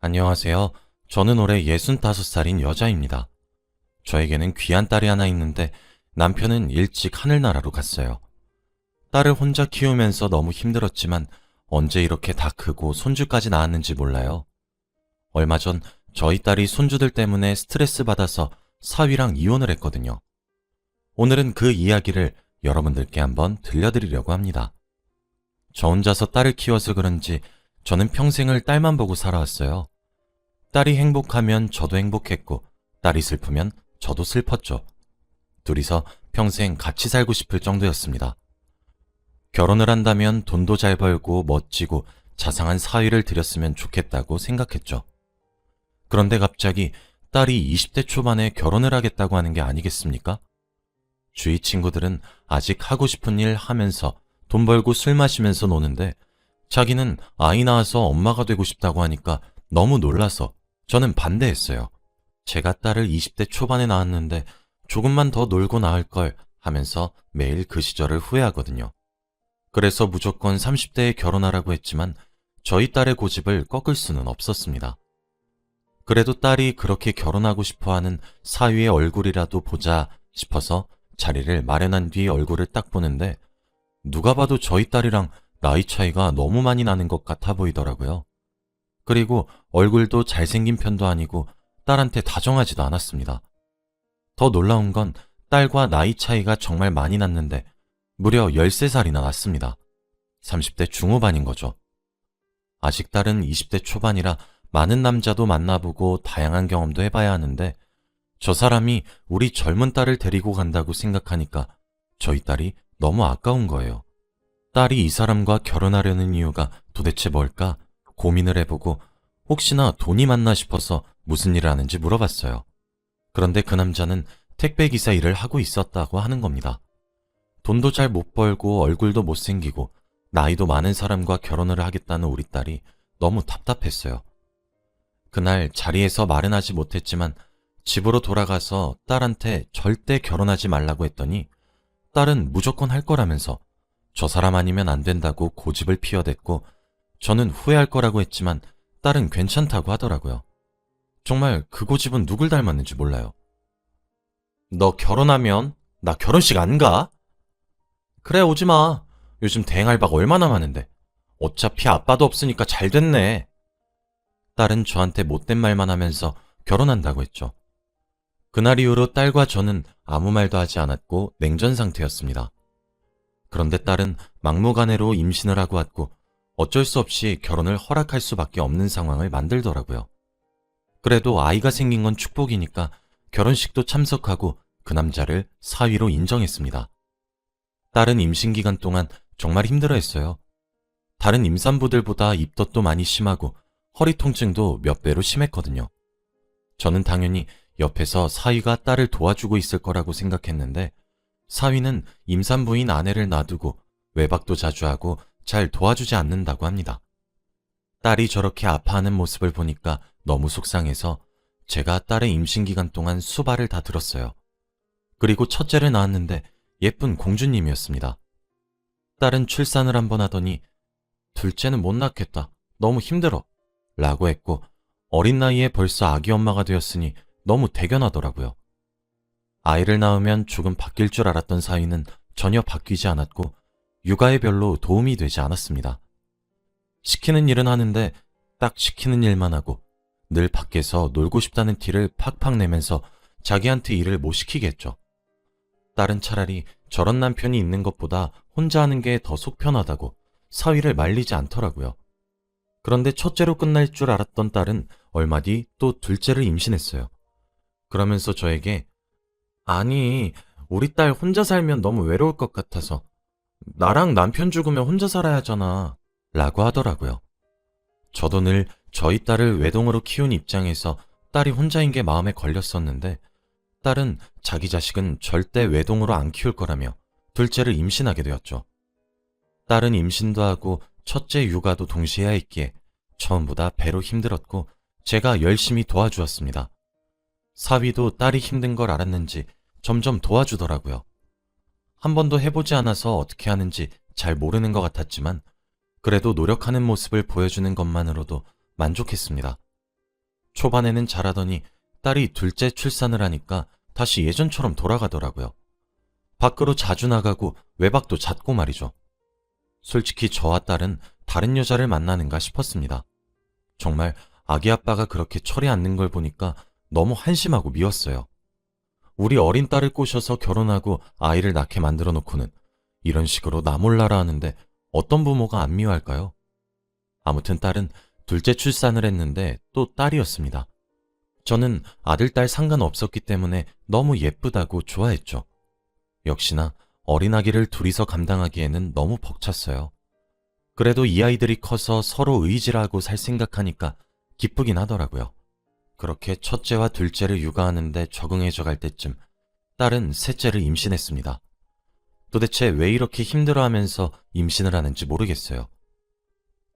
안녕하세요. 저는 올해 65살인 여자입니다. 저에게는 귀한 딸이 하나 있는데 남편은 일찍 하늘나라로 갔어요. 딸을 혼자 키우면서 너무 힘들었지만 언제 이렇게 다 크고 손주까지 낳았는지 몰라요. 얼마 전 저희 딸이 손주들 때문에 스트레스 받아서 사위랑 이혼을 했거든요. 오늘은 그 이야기를 여러분들께 한번 들려드리려고 합니다. 저 혼자서 딸을 키워서 그런지 저는 평생을 딸만 보고 살아왔어요. 딸이 행복하면 저도 행복했고, 딸이 슬프면 저도 슬펐죠. 둘이서 평생 같이 살고 싶을 정도였습니다. 결혼을 한다면 돈도 잘 벌고 멋지고 자상한 사위를 들였으면 좋겠다고 생각했죠. 그런데 갑자기 딸이 20대 초반에 결혼을 하겠다고 하는 게 아니겠습니까? 주위 친구들은 아직 하고 싶은 일 하면서 돈 벌고 술 마시면서 노는데 자기는 아이 낳아서 엄마가 되고 싶다고 하니까 너무 놀라서 저는 반대했어요. 제가 딸을 20대 초반에 낳았는데 조금만 더 놀고 낳을 걸 하면서 매일 그 시절을 후회하거든요. 그래서 무조건 30대에 결혼하라고 했지만 저희 딸의 고집을 꺾을 수는 없었습니다. 그래도 딸이 그렇게 결혼하고 싶어하는 사위의 얼굴이라도 보자 싶어서 자리를 마련한 뒤 얼굴을 딱 보는데 누가 봐도 저희 딸이랑 나이 차이가 너무 많이 나는 것 같아 보이더라고요. 그리고 얼굴도 잘생긴 편도 아니고 딸한테 다정하지도 않았습니다. 더 놀라운 건 딸과 나이 차이가 정말 많이 났는데 무려 13살이나 났습니다. 30대 중후반인 거죠. 아직 딸은 20대 초반이라 많은 남자도 만나보고 다양한 경험도 해봐야 하는데 저 사람이 우리 젊은 딸을 데리고 간다고 생각하니까 저희 딸이 너무 아까운 거예요. 딸이 이 사람과 결혼하려는 이유가 도대체 뭘까 고민을 해보고 혹시나 돈이 많나 싶어서 무슨 일을 하는지 물어봤어요. 그런데 그 남자는 택배기사 일을 하고 있었다고 하는 겁니다. 돈도 잘 못 벌고 얼굴도 못생기고 나이도 많은 사람과 결혼을 하겠다는 우리 딸이 너무 답답했어요. 그날 자리에서 말은 하지 못했지만 집으로 돌아가서 딸한테 절대 결혼하지 말라고 했더니 딸은 무조건 할 거라면서 저 사람 아니면 안 된다고 고집을 피워댔고 저는 후회할 거라고 했지만 딸은 괜찮다고 하더라고요. 정말 그 고집은 누굴 닮았는지 몰라요. 너 결혼하면 나 결혼식 안 가? 그래 오지 마. 요즘 대행 알바가 얼마나 많은데. 어차피 아빠도 없으니까 잘 됐네. 딸은 저한테 못된 말만 하면서 결혼한다고 했죠. 그날 이후로 딸과 저는 아무 말도 하지 않았고 냉전 상태였습니다. 그런데 딸은 막무가내로 임신을 하고 왔고 어쩔 수 없이 결혼을 허락할 수밖에 없는 상황을 만들더라고요. 그래도 아이가 생긴 건 축복이니까 결혼식도 참석하고 그 남자를 사위로 인정했습니다. 딸은 임신 기간 동안 정말 힘들어했어요. 다른 임산부들보다 입덧도 많이 심하고 허리 통증도 몇 배로 심했거든요. 저는 당연히 옆에서 사위가 딸을 도와주고 있을 거라고 생각했는데 사위는 임산부인 아내를 놔두고 외박도 자주 하고 잘 도와주지 않는다고 합니다. 딸이 저렇게 아파하는 모습을 보니까 너무 속상해서 제가 딸의 임신 기간 동안 수발을 다 들었어요. 그리고 첫째를 낳았는데 예쁜 공주님이었습니다. 딸은 출산을 한번 하더니 둘째는 못 낳겠다. 너무 힘들어. 라고 했고 어린 나이에 벌써 아기 엄마가 되었으니 너무 대견하더라고요. 아이를 낳으면 조금 바뀔 줄 알았던 사위는 전혀 바뀌지 않았고 육아에 별로 도움이 되지 않았습니다. 시키는 일은 하는데 딱 시키는 일만 하고 늘 밖에서 놀고 싶다는 티를 팍팍 내면서 자기한테 일을 못 시키게 했죠. 딸은 차라리 저런 남편이 있는 것보다 혼자 하는 게 더 속 편하다고 사위를 말리지 않더라고요. 그런데 첫째로 끝날 줄 알았던 딸은 얼마 뒤 또 둘째를 임신했어요. 그러면서 저에게 아니, 우리 딸 혼자 살면 너무 외로울 것 같아서 나랑 남편 죽으면 혼자 살아야 하잖아 라고 하더라고요. 저도 늘 저희 딸을 외동으로 키운 입장에서 딸이 혼자인 게 마음에 걸렸었는데 딸은 자기 자식은 절대 외동으로 안 키울 거라며 둘째를 임신하게 되었죠. 딸은 임신도 하고 첫째 육아도 동시에 해야 했기에 처음보다 배로 힘들었고 제가 열심히 도와주었습니다. 사위도 딸이 힘든 걸 알았는지 점점 도와주더라고요. 한 번도 해보지 않아서 어떻게 하는지 잘 모르는 것 같았지만 그래도 노력하는 모습을 보여주는 것만으로도 만족했습니다. 초반에는 잘하더니 딸이 둘째 출산을 하니까 다시 예전처럼 돌아가더라고요. 밖으로 자주 나가고 외박도 잦고 말이죠. 솔직히 저와 딸은 다른 여자를 만나는가 싶었습니다. 정말 아기 아빠가 그렇게 철이 않는 걸 보니까 너무 한심하고 미웠어요. 우리 어린 딸을 꼬셔서 결혼하고 아이를 낳게 만들어 놓고는 이런 식으로 나 몰라라 하는데 어떤 부모가 안 미워할까요? 아무튼 딸은 둘째 출산을 했는데 또 딸이었습니다. 저는 아들, 딸 상관없었기 때문에 너무 예쁘다고 좋아했죠. 역시나 어린아기를 둘이서 감당하기에는 너무 벅찼어요. 그래도 이 아이들이 커서 서로 의지하고 살 생각하니까 기쁘긴 하더라고요. 그렇게 첫째와 둘째를 육아하는데 적응해져 갈 때쯤 딸은 셋째를 임신했습니다. 도대체 왜 이렇게 힘들어하면서 임신을 하는지 모르겠어요.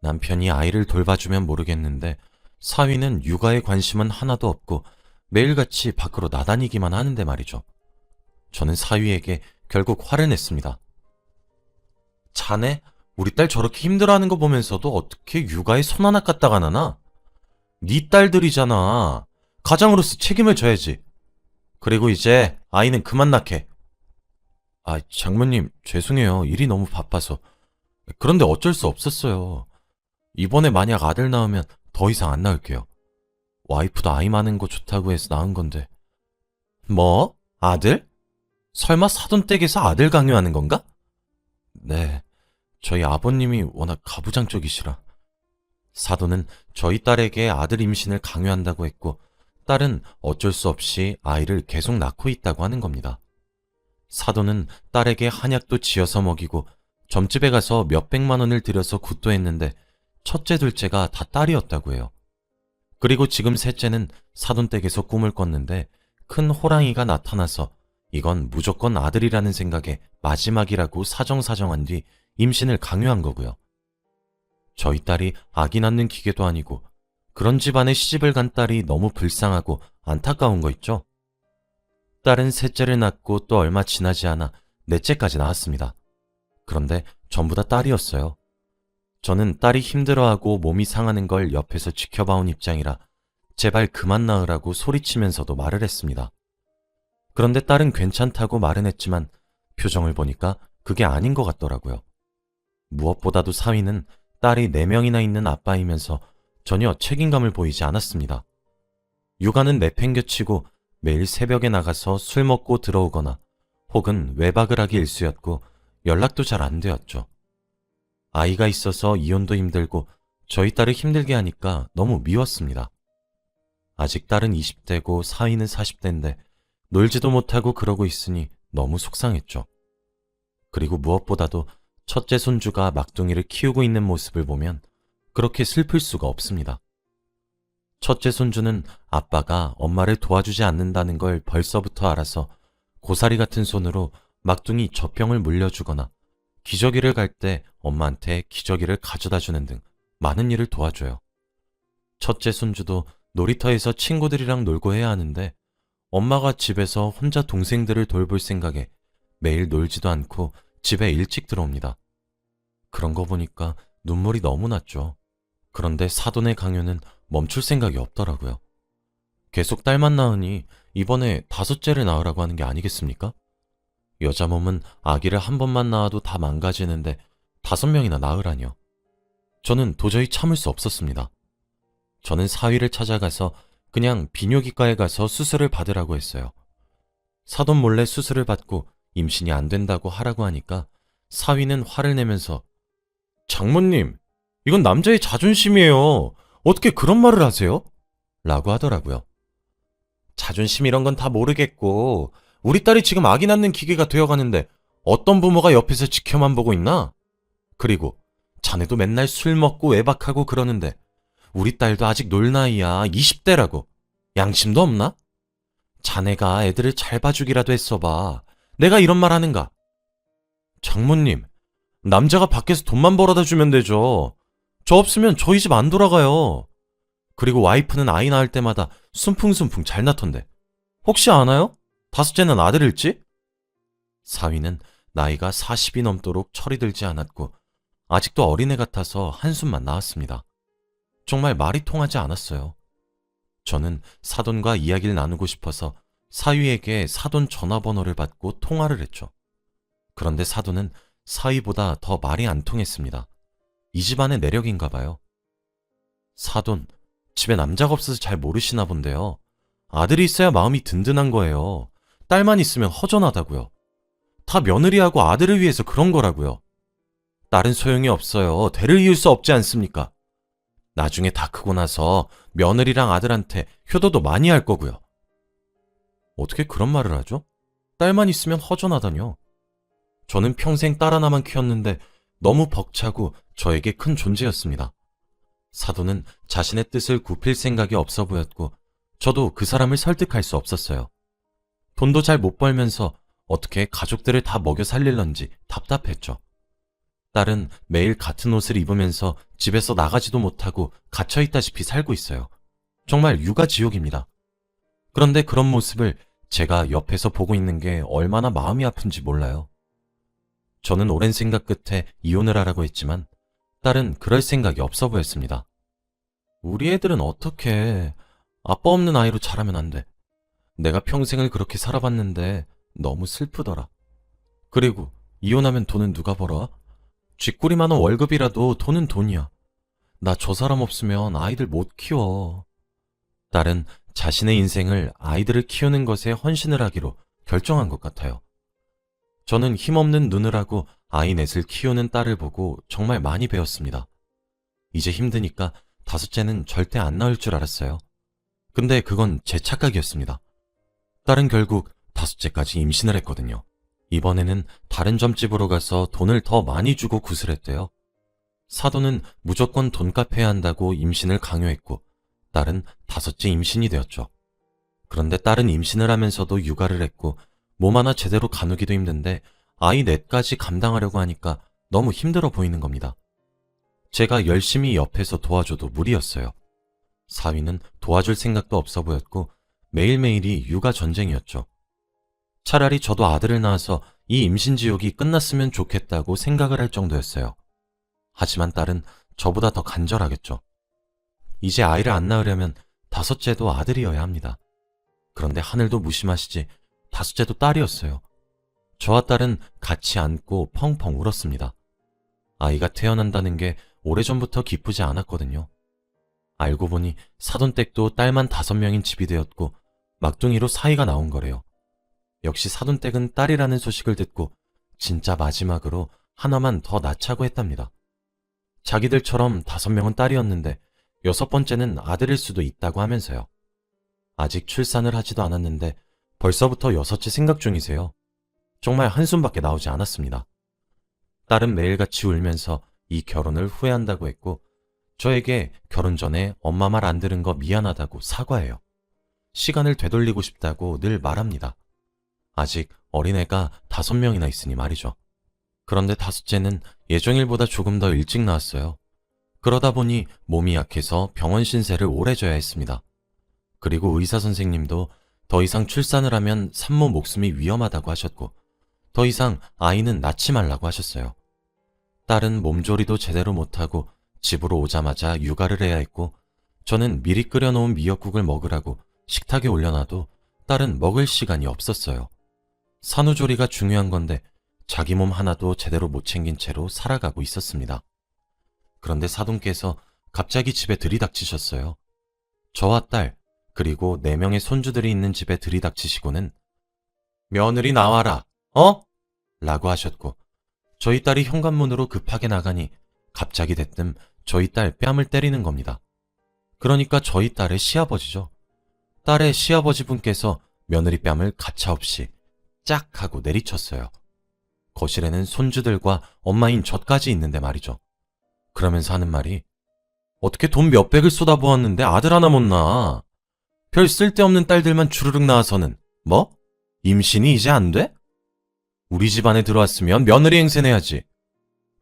남편이 아이를 돌봐주면 모르겠는데 사위는 육아에 관심은 하나도 없고 매일같이 밖으로 나다니기만 하는데 말이죠. 저는 사위에게 결국 화를 냈습니다. 자네, 우리 딸 저렇게 힘들어하는 거 보면서도 어떻게 육아에 손 하나 까딱 안 하나? 네 딸들이잖아. 가장으로서 책임을 져야지. 그리고 이제 아이는 그만 낳게. 아, 장모님, 죄송해요. 일이 너무 바빠서. 그런데 어쩔 수 없었어요. 이번에 만약 아들 낳으면 더 이상 안 낳을게요. 와이프도 아이 많은 거 좋다고 해서 낳은 건데. 뭐? 아들? 설마 사돈댁에서 아들 강요하는 건가? 네, 저희 아버님이 워낙 가부장적이시라. 사돈은 저희 딸에게 아들 임신을 강요한다고 했고, 딸은 어쩔 수 없이 아이를 계속 낳고 있다고 하는 겁니다. 사돈은 딸에게 한약도 지어서 먹이고 점집에 가서 몇백만 원을 들여서 굿도 했는데 첫째, 둘째가 다 딸이었다고 해요. 그리고 지금 셋째는 사돈댁에서 꿈을 꿨는데 큰 호랑이가 나타나서 이건 무조건 아들이라는 생각에 마지막이라고 사정사정한 뒤 임신을 강요한 거고요. 저희 딸이 아기 낳는 기계도 아니고 그런 집안에 시집을 간 딸이 너무 불쌍하고 안타까운 거 있죠? 딸은 셋째를 낳고 또 얼마 지나지 않아 넷째까지 낳았습니다. 그런데 전부 다 딸이었어요. 저는 딸이 힘들어하고 몸이 상하는 걸 옆에서 지켜봐온 입장이라 제발 그만 낳으라고 소리치면서도 말을 했습니다. 그런데 딸은 괜찮다고 말은 했지만 표정을 보니까 그게 아닌 것 같더라고요. 무엇보다도 사위는 딸이 4명이나 있는 아빠이면서 전혀 책임감을 보이지 않았습니다. 육아는 내팽겨치고 매일 새벽에 나가서 술 먹고 들어오거나 혹은 외박을 하기 일쑤였고 연락도 잘 안 되었죠. 아이가 있어서 이혼도 힘들고 저희 딸을 힘들게 하니까 너무 미웠습니다. 아직 딸은 20대고 사위는 40대인데 놀지도 못하고 그러고 있으니 너무 속상했죠. 그리고 무엇보다도 첫째 손주가 막둥이를 키우고 있는 모습을 보면 그렇게 슬플 수가 없습니다. 첫째 손주는 아빠가 엄마를 도와주지 않는다는 걸 벌써부터 알아서 고사리 같은 손으로 막둥이 젖병을 물려주거나 기저귀를 갈 때 엄마한테 기저귀를 가져다 주는 등 많은 일을 도와줘요. 첫째 손주도 놀이터에서 친구들이랑 놀고 해야 하는데 엄마가 집에서 혼자 동생들을 돌볼 생각에 매일 놀지도 않고 집에 일찍 들어옵니다. 그런 거 보니까 눈물이 너무 났죠. 그런데 사돈의 강요는 멈출 생각이 없더라고요. 계속 딸만 낳으니 이번에 5째를 낳으라고 하는 게 아니겠습니까? 여자 몸은 아기를 한 번만 낳아도 다 망가지는데 5명이나 낳으라니요. 저는 도저히 참을 수 없었습니다. 저는 사위를 찾아가서 그냥 비뇨기과에 가서 수술을 받으라고 했어요. 사돈 몰래 수술을 받고 임신이 안 된다고 하라고 하니까 사위는 화를 내면서 장모님, 이건 남자의 자존심이에요. 어떻게 그런 말을 하세요? 라고 하더라고요. 자존심 이런 건 다 모르겠고 우리 딸이 지금 아기 낳는 기계가 되어가는데 어떤 부모가 옆에서 지켜만 보고 있나? 그리고 자네도 맨날 술 먹고 외박하고 그러는데 우리 딸도 아직 놀 나이야. 20대라고. 양심도 없나? 자네가 애들을 잘 봐주기라도 했어봐. 내가 이런 말 하는가? 장모님, 남자가 밖에서 돈만 벌어다 주면 되죠. 저 없으면 저희 집 안 돌아가요. 그리고 와이프는 아이 낳을 때마다 순풍순풍 잘 낳던데. 혹시 아나요? 5째는 아들일지? 사위는 나이가 40이 넘도록 철이 들지 않았고 아직도 어린애 같아서 한숨만 나왔습니다. 정말 말이 통하지 않았어요. 저는 사돈과 이야기를 나누고 싶어서 사위에게 사돈 전화번호를 받고 통화를 했죠. 그런데 사돈은 사위보다 더 말이 안 통했습니다. 이 집안의 내력인가 봐요. 사돈, 집에 남자가 없어서 잘 모르시나 본데요. 아들이 있어야 마음이 든든한 거예요. 딸만 있으면 허전하다고요. 다 며느리하고 아들을 위해서 그런 거라고요. 딸은 소용이 없어요. 대를 이을 수 없지 않습니까? 나중에 다 크고 나서 며느리랑 아들한테 효도도 많이 할 거고요. 어떻게 그런 말을 하죠? 딸만 있으면 허전하다뇨. 저는 평생 딸 하나만 키웠는데 너무 벅차고 저에게 큰 존재였습니다. 사돈은 자신의 뜻을 굽힐 생각이 없어 보였고 저도 그 사람을 설득할 수 없었어요. 돈도 잘 못 벌면서 어떻게 가족들을 다 먹여 살릴런지 답답했죠. 딸은 매일 같은 옷을 입으면서 집에서 나가지도 못하고 갇혀있다시피 살고 있어요. 정말 육아 지옥입니다. 그런데 그런 모습을 제가 옆에서 보고 있는 게 얼마나 마음이 아픈지 몰라요. 저는 오랜 생각 끝에 이혼을 하라고 했지만 딸은 그럴 생각이 없어 보였습니다. 우리 애들은 어떻게 아빠 없는 아이로 자라면 안 돼. 내가 평생을 그렇게 살아봤는데 너무 슬프더라. 그리고 이혼하면 돈은 누가 벌어? 쥐꼬리만 원 월급이라도 돈은 돈이야. 나 저 사람 없으면 아이들 못 키워. 딸은 자신의 인생을 아이들을 키우는 것에 헌신을 하기로 결정한 것 같아요. 저는 힘없는 누느라고 아이 넷을 키우는 딸을 보고 정말 많이 배웠습니다. 이제 힘드니까 다섯째는 절대 안 낳을 줄 알았어요. 근데 그건 제 착각이었습니다. 딸은 결국 다섯째까지 임신을 했거든요. 이번에는 다른 점집으로 가서 돈을 더 많이 주고 구슬했대요. 사돈은 무조건 돈값 해야 한다고 임신을 강요했고 딸은 다섯째 임신이 되었죠. 그런데 딸은 임신을 하면서도 육아를 했고 몸 하나 제대로 가누기도 힘든데 아이 넷까지 감당하려고 하니까 너무 힘들어 보이는 겁니다. 제가 열심히 옆에서 도와줘도 무리였어요. 사위는 도와줄 생각도 없어 보였고 매일매일이 육아 전쟁이었죠. 차라리 저도 아들을 낳아서 이 임신지옥이 끝났으면 좋겠다고 생각을 할 정도였어요. 하지만 딸은 저보다 더 간절하겠죠. 이제 아이를 안 낳으려면 다섯째도 아들이어야 합니다. 그런데 하늘도 무심하시지 다섯째도 딸이었어요. 저와 딸은 같이 안고 펑펑 울었습니다. 아이가 태어난다는 게 오래전부터 기쁘지 않았거든요. 알고 보니 사돈댁도 딸만 5명인 집이 되었고 막둥이로 사이가 나온 거래요. 역시 사돈댁은 딸이라는 소식을 듣고 진짜 마지막으로 하나만 더 낳자고 했답니다. 자기들처럼 5명은 딸이었는데 6번째는 아들일 수도 있다고 하면서요. 아직 출산을 하지도 않았는데 벌써부터 6째 생각 중이세요. 정말 한숨밖에 나오지 않았습니다. 딸은 매일같이 울면서 이 결혼을 후회한다고 했고 저에게 결혼 전에 엄마 말 안 들은 거 미안하다고 사과해요. 시간을 되돌리고 싶다고 늘 말합니다. 아직 어린애가 5명이나 있으니 말이죠. 그런데 다섯째는 예정일보다 조금 더 일찍 나왔어요. 그러다 보니 몸이 약해서 병원 신세를 오래 져야 했습니다. 그리고 의사 선생님도 더 이상 출산을 하면 산모 목숨이 위험하다고 하셨고 더 이상 아이는 낳지 말라고 하셨어요. 딸은 몸조리도 제대로 못하고 집으로 오자마자 육아를 해야 했고 저는 미리 끓여놓은 미역국을 먹으라고 식탁에 올려놔도 딸은 먹을 시간이 없었어요. 산후조리가 중요한 건데 자기 몸 하나도 제대로 못 챙긴 채로 살아가고 있었습니다. 그런데 사돈께서 갑자기 집에 들이닥치셨어요. 저와 딸 그리고 4명의 손주들이 있는 집에 들이닥치시고는 며느리 나와라, 라고 하셨고 저희 딸이 현관문으로 급하게 나가니 갑자기 대뜸 저희 딸 뺨을 때리는 겁니다. 그러니까 저희 딸의 시아버지죠. 딸의 시아버지 분께서 며느리 뺨을 가차없이 짝 하고 내리쳤어요. 거실에는 손주들과 엄마인 저까지 있는데 말이죠. 그러면서 하는 말이 어떻게 돈 몇백을 쏟아부었는데 아들 하나 못 낳아. 별 쓸데없는 딸들만 주르륵 낳아서는 뭐? 임신이 이제 안 돼? 우리 집안에 들어왔으면 며느리 행세내야지.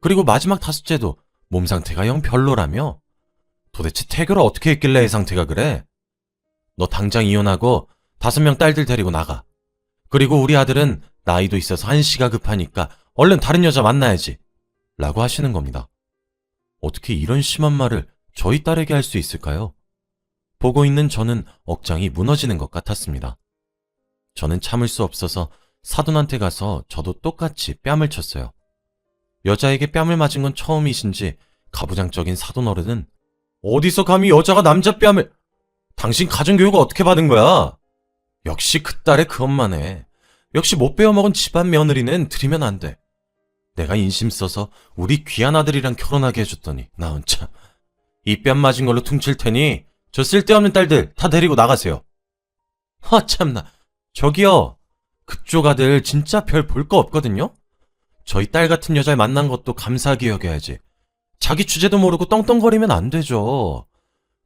그리고 마지막 다섯째도 몸 상태가 영 별로라며? 도대체 태교를 어떻게 했길래 애 상태가 그래? 너 당장 이혼하고 5명 딸들 데리고 나가. 그리고 우리 아들은 나이도 있어서 한시가 급하니까 얼른 다른 여자 만나야지. 라고 하시는 겁니다. 어떻게 이런 심한 말을 저희 딸에게 할 수 있을까요? 보고 있는 저는 억장이 무너지는 것 같았습니다. 저는 참을 수 없어서 사돈한테 가서 저도 똑같이 뺨을 쳤어요. 여자에게 뺨을 맞은 건 처음이신지 가부장적인 사돈 어른은 어디서 감히 여자가 남자 뺨을... 당신 가정교육을 어떻게 받은 거야? 역시 그 딸의 그 엄마네. 역시 못 배워먹은 집안 며느리는 들이면 안 돼. 내가 인심 써서 우리 귀한 아들이랑 결혼하게 해줬더니 나 혼자 이 뺨 맞은 걸로 퉁칠 테니 저 쓸데없는 딸들 다 데리고 나가세요. 참나. 저기요. 그쪽 아들 진짜 별 볼 거 없거든요? 저희 딸 같은 여자를 만난 것도 감사하게 여겨야지. 자기 주제도 모르고 떵떵거리면 안 되죠.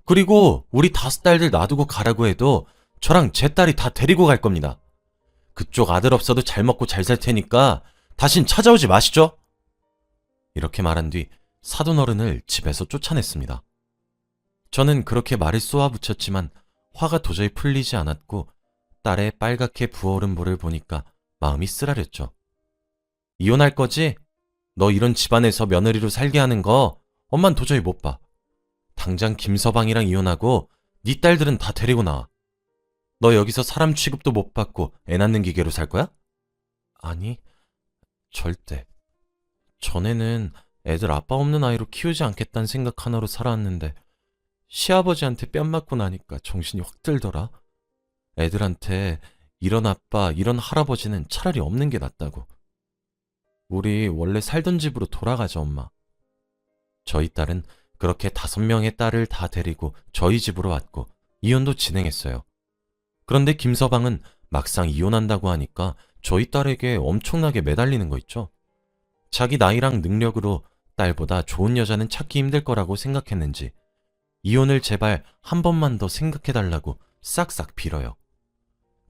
그리고 우리 5딸들 놔두고 가라고 해도 저랑 제 딸이 다 데리고 갈 겁니다. 그쪽 아들 없어도 잘 먹고 잘 살 테니까 다신 찾아오지 마시죠. 이렇게 말한 뒤 사돈 어른을 집에서 쫓아냈습니다. 저는 그렇게 말을 쏘아붙였지만 화가 도저히 풀리지 않았고 딸의 빨갛게 부어오른 볼을 보니까 마음이 쓰라렸죠. 이혼할 거지? 너 이런 집안에서 며느리로 살게 하는 거 엄만 도저히 못 봐. 당장 김서방이랑 이혼하고 네 딸들은 다 데리고 나와. 너 여기서 사람 취급도 못 받고 애 낳는 기계로 살 거야? 아니, 절대. 전에는 애들 아빠 없는 아이로 키우지 않겠다는 생각 하나로 살아왔는데 시아버지한테 뺨 맞고 나니까 정신이 확 들더라. 애들한테 이런 아빠, 이런 할아버지는 차라리 없는 게 낫다고. 우리 원래 살던 집으로 돌아가자, 엄마. 저희 딸은 그렇게 5명의 딸을 다 데리고 저희 집으로 왔고 이혼도 진행했어요. 그런데 김서방은 막상 이혼한다고 하니까 저희 딸에게 엄청나게 매달리는 거 있죠. 자기 나이랑 능력으로 딸보다 좋은 여자는 찾기 힘들 거라고 생각했는지 이혼을 제발 한 번만 더 생각해달라고 싹싹 빌어요.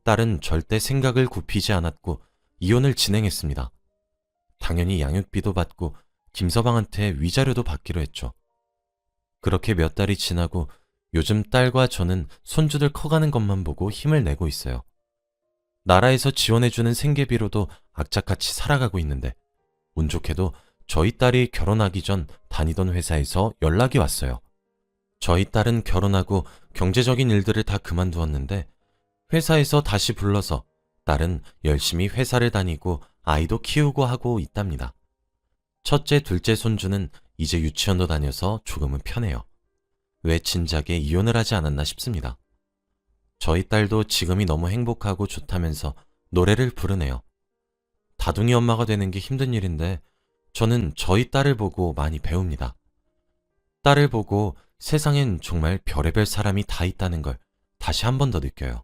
딸은 절대 생각을 굽히지 않았고 이혼을 진행했습니다. 당연히 양육비도 받고 김서방한테 위자료도 받기로 했죠. 그렇게 몇 달이 지나고 요즘 딸과 저는 손주들 커가는 것만 보고 힘을 내고 있어요. 나라에서 지원해주는 생계비로도 악착같이 살아가고 있는데 운 좋게도 저희 딸이 결혼하기 전 다니던 회사에서 연락이 왔어요. 저희 딸은 결혼하고 경제적인 일들을 다 그만두었는데 회사에서 다시 불러서 딸은 열심히 회사를 다니고 아이도 키우고 하고 있답니다. 첫째, 둘째 손주는 이제 유치원도 다녀서 조금은 편해요. 왜 진작에 이혼을 하지 않았나 싶습니다. 저희 딸도 지금이 너무 행복하고 좋다면서 노래를 부르네요. 다둥이 엄마가 되는 게 힘든 일인데 저는 저희 딸을 보고 많이 배웁니다. 딸을 보고 세상엔 정말 별의별 사람이 다 있다는 걸 다시 한 번 더 느껴요.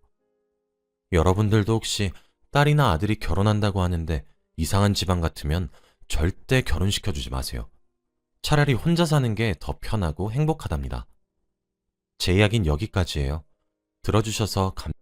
여러분들도 혹시 딸이나 아들이 결혼한다고 하는데 이상한 집안 같으면 절대 결혼시켜주지 마세요. 차라리 혼자 사는 게 더 편하고 행복하답니다. 제 이야기는 여기까지예요. 들어주셔서 감사합니다.